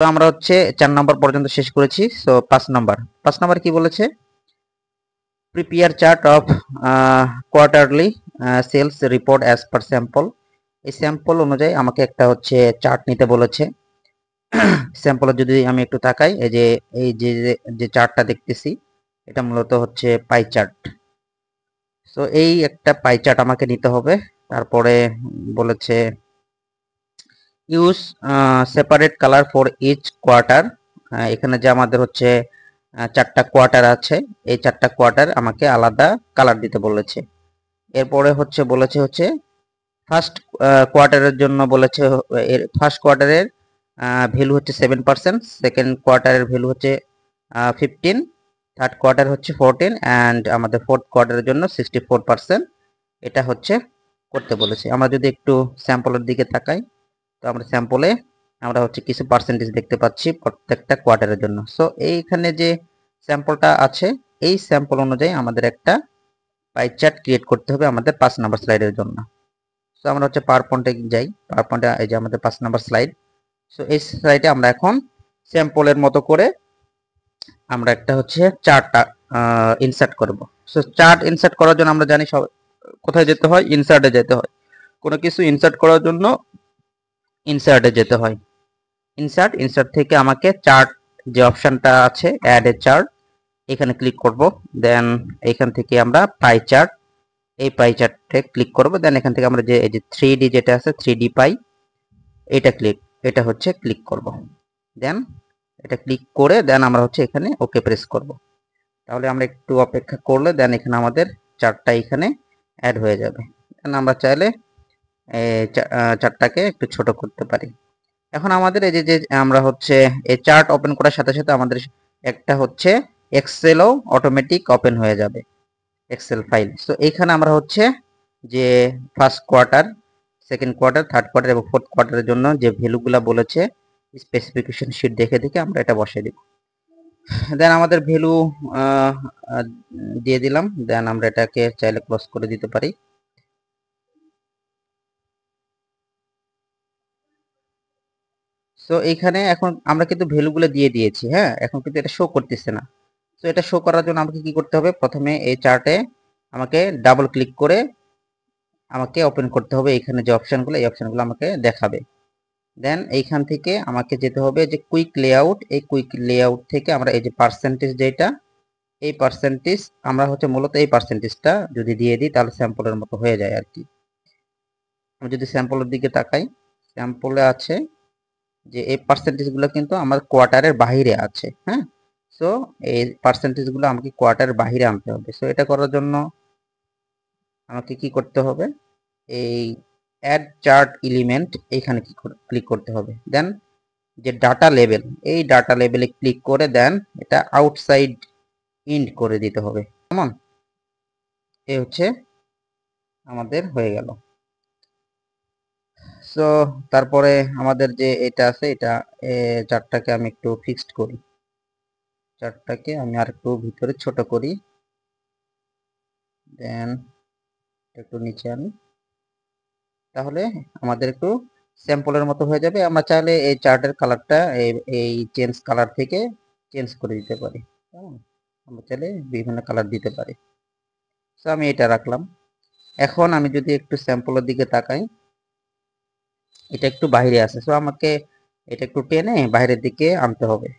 তো আমরা হচ্ছে 4 নম্বর পর্যন্ত শেষ করেছি। সো 5 নম্বর কি বলেছে, prepare chart of quarterly sales report as per sample. এই স্যাম্পল অনুযায়ী আমাকে একটা হচ্ছে চার্ট নিতে বলেছে। স্যাম্পলে যদি আমি একটু তাকাই, এই যে চার্টটা দেখতেছি এটা মূলত হচ্ছে পাই চার্ট। সো এই একটা পাই চার্ট আমাকে নিতে হবে। তারপরে বলেছে use separate colour for each quarter. এখানে যে আমাদের হচ্ছে 4টা কোয়ার্টার আছে, এই 4টা কোয়ার্টার আমাকে আলাদা কালার দিতে বলেছে। এরপরে বলেছে ফার্স্ট কোয়ার্টারের জন্য বলেছে, এর ফার্স্ট কোয়ার্টারের ভ্যালু হচ্ছে 7%, সেকেন্ড কোয়ার্টারের ভ্যালু হচ্ছে 15, থার্ড কোয়ার্টার হচ্ছে 14, অ্যান্ড আমাদের ফোর্থ কোয়ার্টারের জন্য 64%। এটা হচ্ছে করতে বলেছে। আমরা যদি একটু স্যাম্পলের দিকে তাকাই, তো আমরা স্যাম্পলে আমরা হচ্ছে কিছু পার্সেন্টেজ দেখতে পাচ্ছি প্রত্যেকটা কোয়ার্টারের জন্য। সো এইখানে যে স্যাম্পলটা আছে, এই স্যাম্পল অনুযায়ী আমাদের একটা পাই চার্ট ক্রিয়েট করতে হবে আমাদের 5 নম্বর স্লাইডের জন্য। সো আমরা হচ্ছে পাওয়ার পয়েন্টে যাই। পাওয়ার পয়েন্টে এই যে আমাদের 5 নম্বর স্লাইড। সো এই স্লাইডে আমরা এখন স্যাম্পলের মতো করে আমরা একটা হচ্ছে চার্টটা ইনসার্ট করব। সো চার্ট ইনসার্ট করার জন্য আমরা জানি সব কোথায় যেতে হয়, ইনসার্টে যেতে হয়। কোনো কিছু ইনসার্ট করার জন্য ইনসার্টে যেতে হয়। ইনসার্ট থেকে আমাকে চার্ট যে অপশনটা আছে, অ্যাড এ চার্ট, এখানে ক্লিক করব। দেন এখান থেকে আমরা পাই চার্ট, এই পাই চার্টে ক্লিক করব। দেন এখান থেকে আমরা যে এই যে 3D যেটা আছে, 3D পাই, এটা হচ্ছে ক্লিক করব। দেন এটা ক্লিক করে দেন আমরা হচ্ছে এখানে ওকে প্রেস করব। তাহলে আমরা একটু অপেক্ষা করলে দেন এখানে আমাদের চার্টটা এখানে অ্যাড হয়ে যাবে। দেন আমরা চাইলে চার্টটাকে একটু ছোট করতে পারি। এখন আমাদের এই যে আমরা হচ্ছে এই চার্ট ওপেন করার সাথে সাথে আমাদের একটা হচ্ছে এক্সেলও অটোমেটিক ওপেন হয়ে যাবে, এক্সেল ফাইল। সো এইখানে আমরা হচ্ছে যে first quarter, second quarter, third quarter এবং ফোর্থ কোয়ার্টারের জন্য যে ভ্যালুগুলো বলেছে স্পেসিফিকেশন শিট দেখে দেখে আমরা এটা বসাই দিব। দেন আমাদের ভ্যালু দিয়ে দিলাম। দেন আমরা এটাকে চাইলে ক্লোজ করে দিতে পারি। সো এইখানে এখন আমরা কিন্তু ভ্যালুগুলো দিয়ে দিয়েছি, হ্যাঁ, এখন কিন্তু এটা শো করতেছে না। তো এটা শো করার জন্য আমাকে কি করতে হবে, প্রথমে এই চার্টে আমাকে ডাবল ক্লিক করে আমাকে ওপেন করতে হবে। এখানে যে অপশনগুলো, এই অপশনগুলো আমাকে দেখাবে। দেন এইখান থেকে আমাকে যেতে হবে যে কুইক লেআউট, এই কুইক লেআউট থেকে আমরা এই যে পার্সেন্টেজ যেটা, এই পার্সেন্টেজ আমরা হচ্ছে মূলত এই পার্সেন্টেজটা যদি দিয়ে দিই তাহলে স্যাম্পলের মতো হয়ে যায় আর কি। আমি যদি স্যাম্পলের দিকে তাকাই, স্যাম্পলে আছে যে এই পার্সেন্টেজগুলো কিন্তু আমার কোয়ার্টারের বাহিরে আছে, হ্যাঁ। সো এই পার্সেন্টেজগুলো আমাকে কোয়ার্টারের বাহিরে আনতে হবে। সো এটা করার জন্য আমাকে কি করতে হবে, এই অ্যাড চার্ট এলিমেন্ট এইখানে ক্লিক করতে হবে। দেন যে ডাটা লেভেল, এই ডাটা লেভেলে ক্লিক করে দেন এটা আউটসাইড ইন্ড করে দিতে হবে। কেমন, এই হচ্ছে আমাদের হয়ে গেল। সো তারপরে আমাদের যে এটা আছে, এটা চার্টটাকে আমি একটু ফিক্সড করি, চার্টটাকে আমি আর একটু ভিতরে ছোট করি। দেন একটু নিচে আনি, তাহলে আমাদের একটু স্যাম্পলের মতো হয়ে যাবে। আমরা চাইলে এই চার্টের কালারটা এই চেঞ্জ কালার থেকে চেঞ্জ করে দিতে পারি। আমরা চাইলে বিভিন্ন কালার দিতে পারি। সো আমি এটা রাখলাম। এখন আমি যদি একটু স্যাম্পলের দিকে তাকাই, এটা একটু বাইরে আছে। সো আমাকে এটা একটু টেনে বাইরের দিকে আনতে হবে।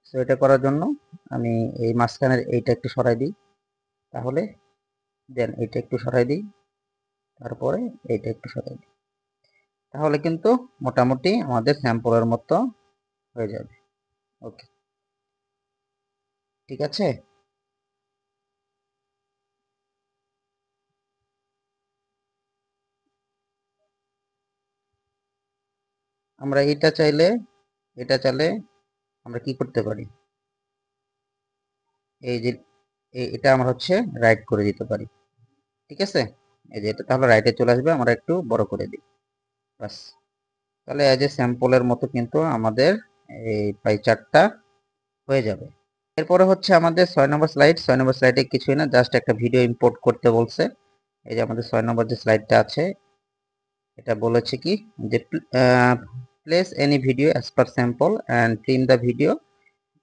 সো এটা করার জন্য আমি এই মাঝখানের এইটা একটু সরাই দিই, তাহলে দেন এটা একটু সরাই দিই, তারপরে এইটা একটু সরাই দিই, তাহলে কিন্তু মোটামুটি আমাদের স্যাম্পলের মতো হয়ে যাবে। ওকে, ঠিক আছে। আমরা এটা চাইলে আমরা কি করতে পারি, এই যে এটা আমরা হচ্ছে রাইট করে দিতে পারি, ঠিক আছে। এই যে এটা তাহলে রাইটে চলে আসবে, আমরা একটু বড় করে দিই, বাস। তাহলে এজ এ স্যাম্পলের মতো কিন্তু আমাদের এই পাই চার্টটা হয়ে যাবে। এরপরে হচ্ছে আমাদের 6 নম্বর স্লাইড। 6 নম্বর স্লাইডে কিছুই না, জাস্ট একটা ভিডিও ইম্পোর্ট করতে বলছে। এই যে আমাদের 6 নম্বর যে স্লাইডটা আছে, এটা বলেছে কি যে place any video as per sample and trim the video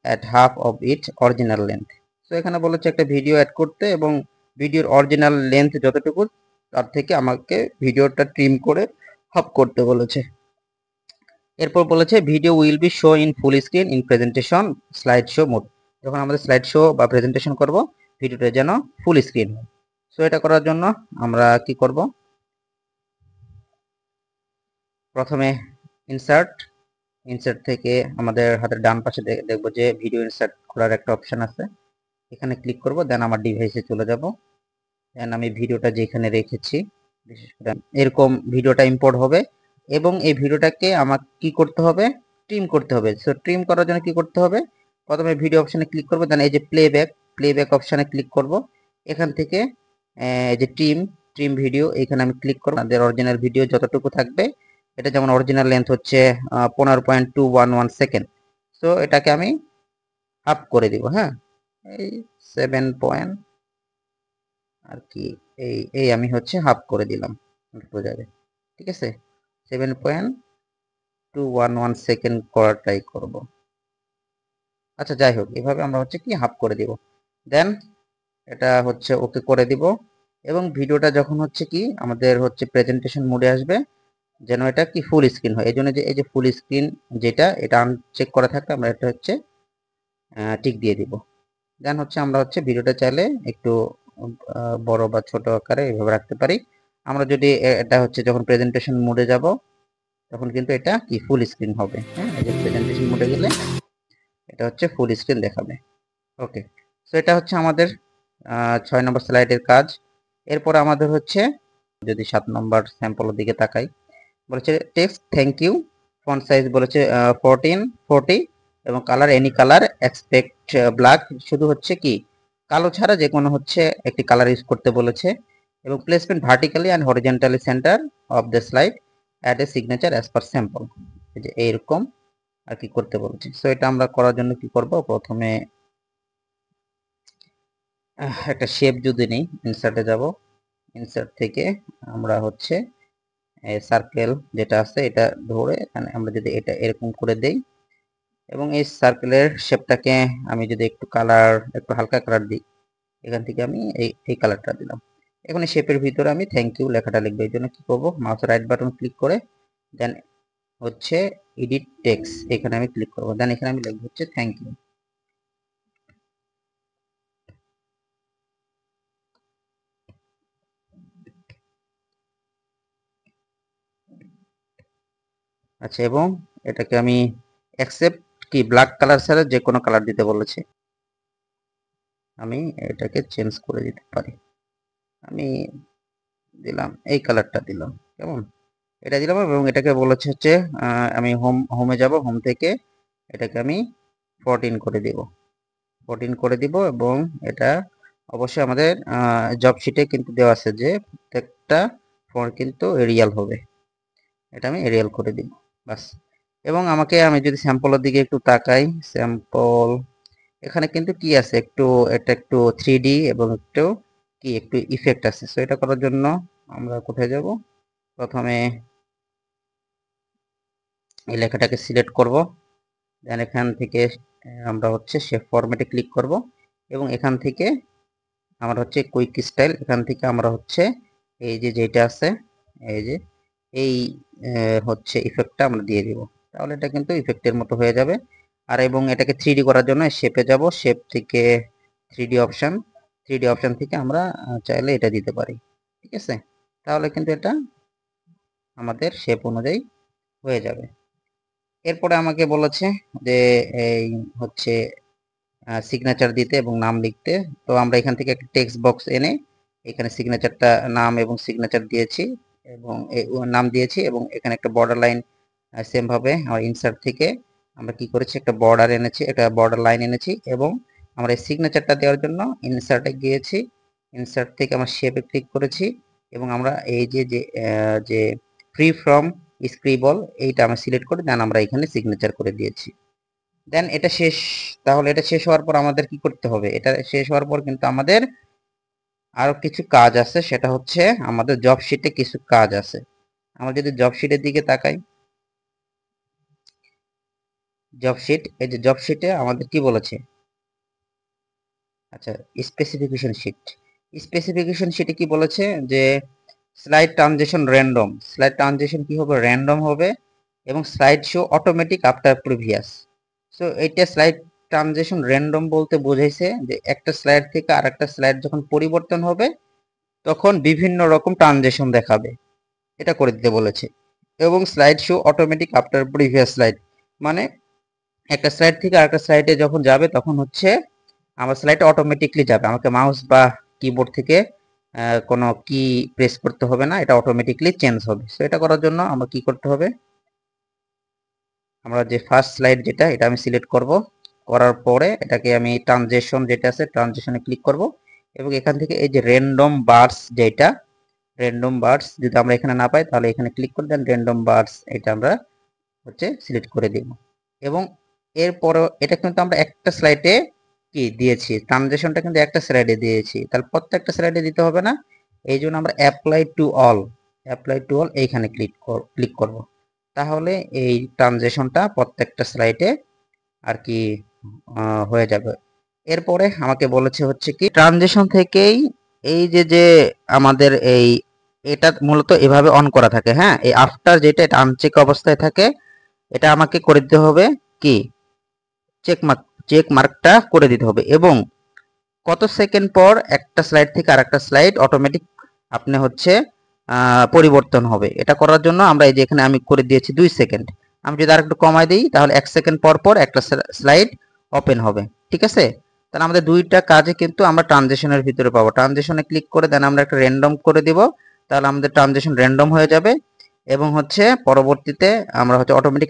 at half of it original length. So এখানে বলেছে একটা ভিডিও অ্যাড করতে এবং ভিডিওর অরিজিনাল লেন্থ যতটুকু তার থেকে আমাকে ভিডিওটা ট্রিম করে হাফ করতে বলেছে। এরপর বলেছে video will be show in full screen in presentation slide show mode. যখন আমাদের স্লাইড শো বা প্রেজেন্টেশন করব ভিডিওটা যেন ফুল স্ক্রিন হয়। সো এটা করার জন্য আমরা কি করব, প্রথমে ইনসার্ট থেকে আমাদের হাতের ডান পাশে দেখব যে ভিডিও ইনসার্ট করার একটা অপশন আছে, এখানে ক্লিক করব। দেন আমার ডিভাইসে চলে যাব। দেন আমি ভিডিওটা যেখানে রেখেছি বিশেষ করে এরকম ভিডিওটা ইম্পোর্ট হবে এবং এই ভিডিওটাকে আমাকে কি করতে হবে, ট্রিম করতে হবে। সো ট্রিম করার জন্য কি করতে হবে, প্রথমে ভিডিও অপশানে ক্লিক করব। দেন এই যে প্লেব্যাক অপশানে ক্লিক করব। এখান থেকে এই যে ট্রিম ভিডিও এখানে আমি ক্লিক করব। আমাদের অরিজিনাল ভিডিও যতটুকু থাকবে, এটা যেমন অরিজিনাল লেন্থ হচ্ছে 15.211 সেকেন্ড। সো এটাকে আমি আপ করে দিব। হ্যাঁ, এই 7 পয়েন্ট আর কি এই আমি হচ্ছে হাফ করে দিলাম, বোঝাবে। ঠিক আছে, 7.211 সেকেন্ড করার ট্রাই করব। আচ্ছা যাই হোক, এভাবে আমরা হচ্ছে কি হাফ করে দিব। দেন এটা হচ্ছে ওকে করে দিব এবং ভিডিওটা যখন হচ্ছে কি আমাদের হচ্ছে প্রেজেন্টেশন মোডে আসবে যেন এটা কি ফুল স্ক্রিন হয়। এই জন্য যে এই যে ফুল স্ক্রিন যেটা এটা আনচেক করা থাকলে আমরা এটা হচ্ছে টিক দিয়ে দিব। দেন হচ্ছে আমরা হচ্ছে ভিডিওটা চাইলে একটু বড় বা ছোট আকারে এভাবে রাখতে পারি। আমরা যদি এটা হচ্ছে যখন প্রেজেন্টেশন মোডে যাব তখন কিন্তু এটা কি ফুল স্ক্রিন হবে। হ্যাঁ, এই যে প্রেজেন্টেশন মোডে গেলে এটা হচ্ছে ফুল স্ক্রিন দেখাবে। ওকে, সো এটা হচ্ছে আমাদের 6 নম্বর স্লাইডের কাজ। এরপর আমাদের হচ্ছে যদি 7 নম্বর স্যাম্পলের দিকে তাকাই, বলেছে text thank you, font size বলেছে 1440 এবং colour any colour expect black, শুধু হচ্ছে কি কালো ছাড়া যে কোনো হচ্ছে একটি কালার ইউজ করতে বলেছে এবং placement vertically and horizontally centre of the slide add a signature as per sample. এই যে এইরকম আর কি করতে বলেছে। সো এটা আমরা করার জন্য কি করব, প্রথমে একটা শেপ যদি নেই, ইনসার্টে যাব। ইনসার্ট থেকে আমরা হচ্ছে সার্কেল যেটা আছে এটা ধরে আমরা যদি এটা এরকম করে দেই এবং এই সার্কেলের শেপটাকে আমি যদি একটু কালার একটু হালকা কালার দিই, এখান থেকে আমি এই কালারটা দিলাম। এখন এই শেপের ভিতরে আমি থ্যাংক ইউ লেখাটা লিখবো। এই জন্য কি করবো, মাউস রাইট বাটন ক্লিক করে দেন হচ্ছে এডিট টেক্সট, এখানে আমি ক্লিক করবো। দেন এখানে আমি লিখবো হচ্ছে থ্যাংক ইউ। আচ্ছা, এবং এটাকে আমি অ্যাকসেপ্ট কি ব্ল্যাক কালার ছাড়া যে কোনো কালার দিতে বলেছে, আমি এটাকে চেঞ্জ করে দিতে পারি। আমি দিলাম এই কালারটা দিলাম, কেমন এটা দিলাম এবং এটাকে বলেছে হচ্ছে আমি হোমে যাব, হোম থেকে এটাকে আমি 14 করে দিব, 14 করে দিব এবং এটা অবশ্যই আমাদের জব শিটে কিন্তু দেওয়া আছে যে প্রত্যেকটা ফন্ট কিন্তু এরিয়াল হবে। এটা আমি এরিয়াল করে দিব বাস। এবং আমাকে আমি যদি স্যাম্পলের দিকে একটু তাকাই, স্যাম্পল এখানে কিন্তু কি আছে, একটু এটা একটু 3D এবং একটু ইফেক্ট আছে। সো এটা করার জন্য আমরা কোথায় যাব, প্রথমে এই লেখাটাকে সিলেক্ট করব। দেন এখান থেকে আমরা হচ্ছে শেপ ফরম্যাটে ক্লিক করব এবং এখান থেকে আমরা হচ্ছে কুইক স্টাইল, এখান থেকে আমরা হচ্ছে এই যে যেটা আছে এই যে এই হচ্ছে ইফেক্টটা আমরা দিয়ে দিব। তাহলে এটা কিন্তু ইফেক্টের মতো হয়ে যাবে। আর এবং এটাকে 3D করার জন্য শেপে যাব, শেপ থেকে 3D অপশন, 3D অপশন থেকে আমরা চাইলে এটা দিতে পারি। ঠিক আছে, তাহলে কিন্তু এটা আমাদের শেপ অনুযায়ী হয়ে যাবে। এরপরে আমাকে বলেছে যে এই হচ্ছে সিগনেচার দিতে এবং নাম লিখতে। তো আমরা এখান থেকে একটা টেক্সট বক্স এনে এখানে সিগনেচারটা নাম এবং সিগনেচার দিয়েছি এবং নাম দিয়েছি এবং এখানে একটা বর্ডার লাইন সেম ভাবে আমার ইনসার্ট থেকে আমরা কি করেছি, একটা বর্ডার এনেছি, একটা বর্ডার লাইন এনেছি এবং আমরা এই সিগনেচারটা দেওয়ার জন্য ইনসার্টে গিয়েছি। ইনসার্ট থেকে আমরা শেপে ক্লিক করেছি এবং আমরা এই যে যে ফ্রি ফ্রম স্ক্রিবল এইটা আমরা সিলেক্ট করে দেন আমরা এখানে সিগনেচার করে দিয়েছি। দেন এটা শেষ। তাহলে এটা শেষ হওয়ার পর আমাদের কি করতে হবে, এটা শেষ হওয়ার পর কিন্তু আমাদের আরো কিছু কাজ আছে, সেটা হচ্ছে আমাদের জব শিটে কিছু কাজ আছে। আমরা যদি জব শিটের দিকে তাকাই, জব শিট, এই যে জব শিটে আমাদের কি বলেছে, আচ্ছা স্পেসিফিকেশন শিট, স্পেসিফিকেশন শিটে কি বলেছে যে slide transition random, slide transition কি হবে, র্যান্ডম হবে, এবং slide show automatic after previous. So এইটা স্লাইড ট্রানজিশন র্যান্ডম বলতে বোঝাইছে যে একটা স্লাইড থেকে আরেকটা স্লাইড যখন পরিবর্তন হবে তখন বিভিন্ন রকম ট্রানজিশন দেখাবে, এটা করে দিতে বলেছে। এবং slide show automatic after previous slide, মানে একটা স্লাইড থেকে আরেকটা স্লাইডে যখন যাবে তখন হচ্ছে আমার স্লাইডটা অটোমেটিকলি যাবে, আমাকে মাউস বা কিবোর্ড থেকে কোনো কি প্রেস করতে হবে না, এটা অটোমেটিকলি চেঞ্জ হবে। সো এটা করার জন্য আমরা কি করতে হবে, আমরা যে ফার্স্ট স্লাইড যেটা, এটা আমি সিলেক্ট করব, করার পরে এটাকে আমি ট্রানজিশন যেটা আছে ট্রানজিশনে ক্লিক করব, এবং এখান থেকে এই যে র্যান্ডম বার্স যেটা, র্যান্ডম বার্স যদি আমরা এখানে না পাই তাহলে এখানে ক্লিক করে দেন, র্যান্ডম বার্স এটা আমরা হচ্ছে সিলেক্ট করে দিব। এবং এরপরে এটা কিন্তু আমরা একটা স্লাইডে কি দিয়েছি, ট্রানজিশনটা কিন্তু একটা স্লাইডে দিয়েছি, তাহলে প্রত্যেকটা স্লাইডে দিতে হবে না, এই জন্য আমরা apply to all, apply to all এইখানে ক্লিক করব, তাহলে এই ট্রানজিশনটা প্রত্যেকটা স্লাইডে আর কি হয়ে যাবে। এরপরে আমাকে বলেছে হচ্ছে কি ট্রানজিশন থেকেই এই যে যে আমাদের এই এটা মূলত এভাবে অন করা থাকে, হ্যাঁ, এই আফটার যেটা এটা আনচেক অবস্থায় থাকে, এটা আমাকে করে দিতে হবে কি চেক মার্কটা করে দিতে হবে। এবং কত সেকেন্ড পর একটা স্লাইড থেকে আরেকটা স্লাইড অটোমেটিক আপনি হচ্ছে পরিবর্তন হবে, এটা করার জন্য আমরা এই যে এখানে আমি করে দিয়েছি 2 সেকেন্ড, আমি যদি আরেকটু কমাই দিই তাহলে 1 সেকেন্ড পর পর একটা স্লাইড ওপেন হবে, ঠিক আছে। তাহলে আমাদের দুইটা কাজে কিন্তু আমরা ট্রানজিশনের ভিতরে পাবো, ট্রানজিশনে ক্লিক করে দেন আমরা একটা র্যান্ডম করে দিব, তাহলে আমাদের ট্রানজিশন র্যান্ডম হয়ে যাবে। এবং হচ্ছে পরবর্তীতে আমরা হচ্ছে অটোমেটিক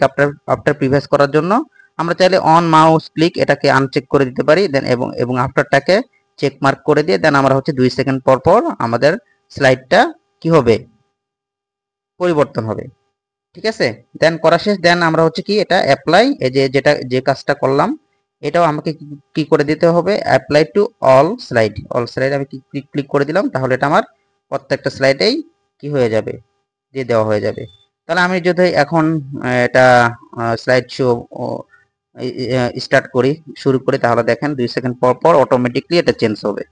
আফটার প্রিভিয়াস করার জন্য আমরা চাইলে অন মাউস ক্লিক এটাকে আনচেক করে দিতে পারি, দেন এবং আফটারটাকে চেক মার্ক করে দিয়ে দেন আমরা হচ্ছে 2 সেকেন্ড পর পর আমাদের স্লাইডটা কি হবে, পরিবর্তন হবে, ঠিক আছে। দেন করা শেষ, দেন আমরা হচ্ছে কি এটা অ্যাপ্লাই, এই যে যেটা যে কাজটা করলাম এটাও আমাকে কি করে দিতে হবে, apply to all slide, all slide আমি ক্লিক করে দিলাম, তাহলে এটা আমার প্রত্যেকটা স্লাইডেই কি হয়ে যাবে, দিয়ে দেওয়া হয়ে যাবে। তাহলে আমি যদি এখন এটা স্লাইড শো স্টার্ট করি, শুরু করি, তাহলে দেখেন 2 সেকেন্ড পর পর অটোমেটিকলি এটা চেঞ্জ হবে।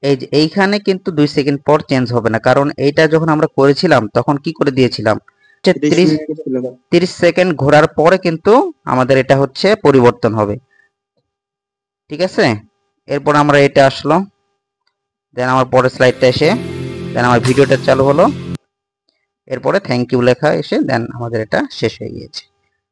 এই যে এইখানে কিন্তু 2 সেকেন্ড পর চেঞ্জ হবে না, কারণ এইটা যখন আমরা করেছিলাম তখন কি করে দিয়েছিলাম, 30 সেকেন্ড ঘোরার পরে কিন্তু আমাদের এটা হচ্ছে পরিবর্তন হবে, ঠিক আছে। এরপর আমরা এটা আসলো, দেন আমার পরের স্লাইডটা এসে দেন আমার ভিডিওটা চালু হলো, এরপরে থ্যাংক ইউ লেখা এসে দেন আমাদের এটা শেষ হয়ে গিয়েছে।